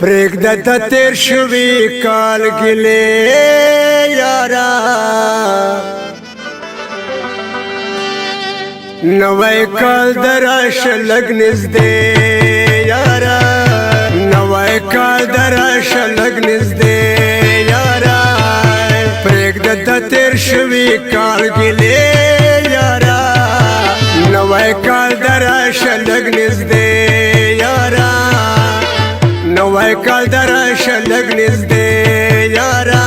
پرېږده د تېر شوي کال ګیلې یاره، نوی کال دراشه لږ نږدې یاره، نوی کال دراشه لږ نږدې یاره، پرېږده د تېر شوي کال ګیلې یاره، نوی کال دراشه لږ نږدې یاره، نوی کال دراشه لږ نږدې یاره.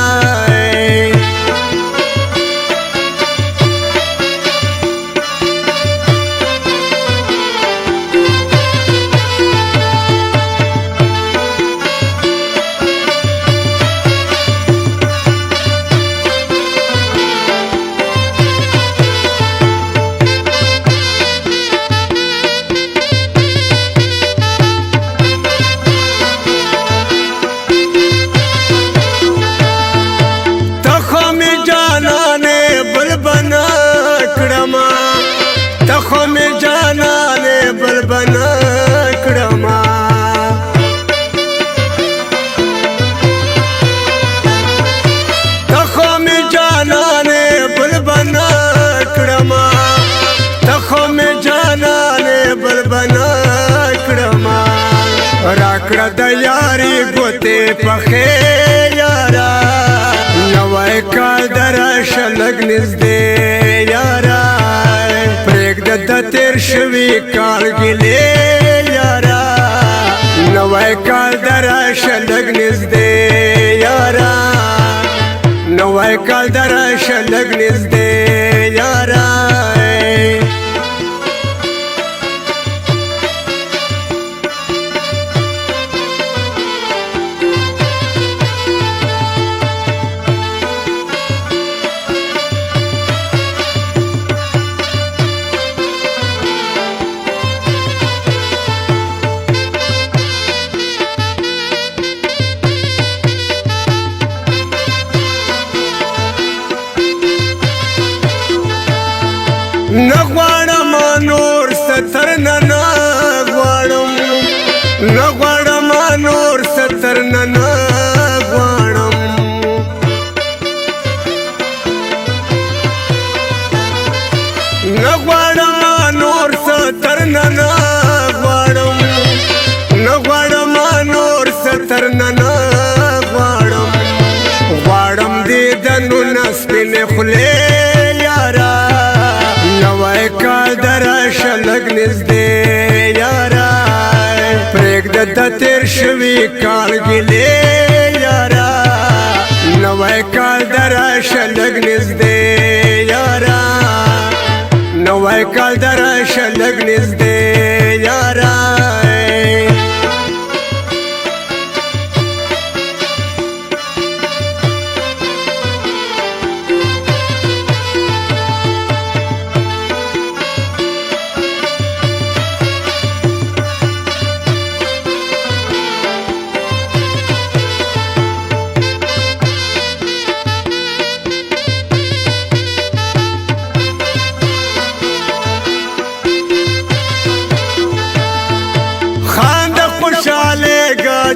تخو می جانانه بل بنا کړما، تخو می جانانه بل بنا کړما، تخو می جانانه بل بنا کړما، راکړه د یاري ګوتې پخې یاره، نوی کال دراشه لږ نږدې یاره، د تېر شوي کال ګیلې یاره، نوی کال دراشه لږ نږدې یاره، نوی کال دراشه لږ نږدې یاره. نغواړم نور ستر نه غواړم، نغواړم نور ستر نه غواړم، نغواړم نور ستر نه غواړم، نغواړم نور ستر نه غواړم، غواړم دې د نونه سپینې خولې یاره، نوی کال دراشه لږ نږدې یاره، پرېږده د تېر شوي کال ګیلې یاره، نوی کال دراشه لږ نږدې یاره، نوی کال دراشه لږ نږدې یاره.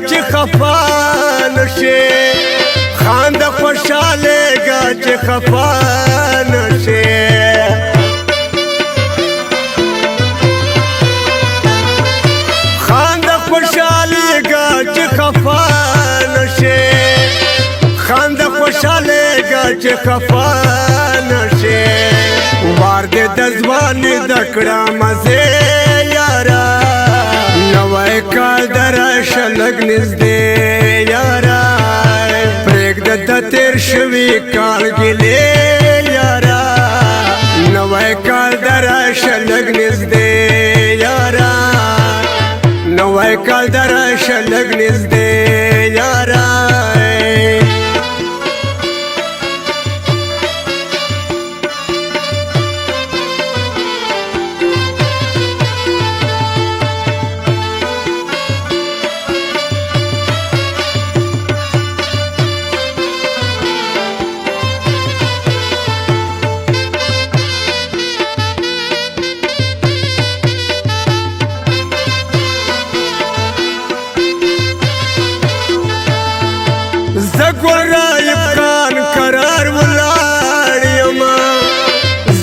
چې خفا نشي خاند خوشالېږه چې خفا نشي، خاند خوشالېږه چې خفا نشي، خاند خوشالېږه چې خفا نشي، وار دې د ځواني د کړه مزې یاره، نوی کال دراشه لږ نږدې یاره، پرېږده د تېر شوي کال ګیلې یاره، نوی کال دراشه لږ نږدې یاره، نوی کال دراشه لږ نږدې یاره. زګول رایب خان قرار ولاړ یما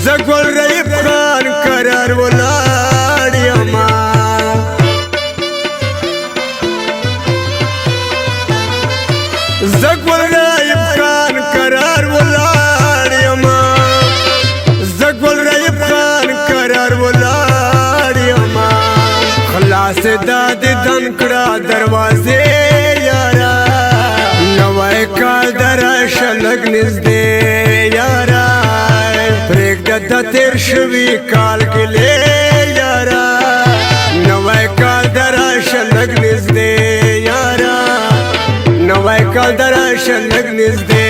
زګول رایب خان قرار ولاړ یما زګول رایب خان قرار ولاړ یما زګول رایب خان قرار ولاړ یما خلاص داد دن کړه دروازه یارا نوای کال درش لګ نږدې یارا پرېږده د تیر شوي کال ګیلې یارا نوای کال درش لګ نږدې یارا نوای کال درش لګ نږدې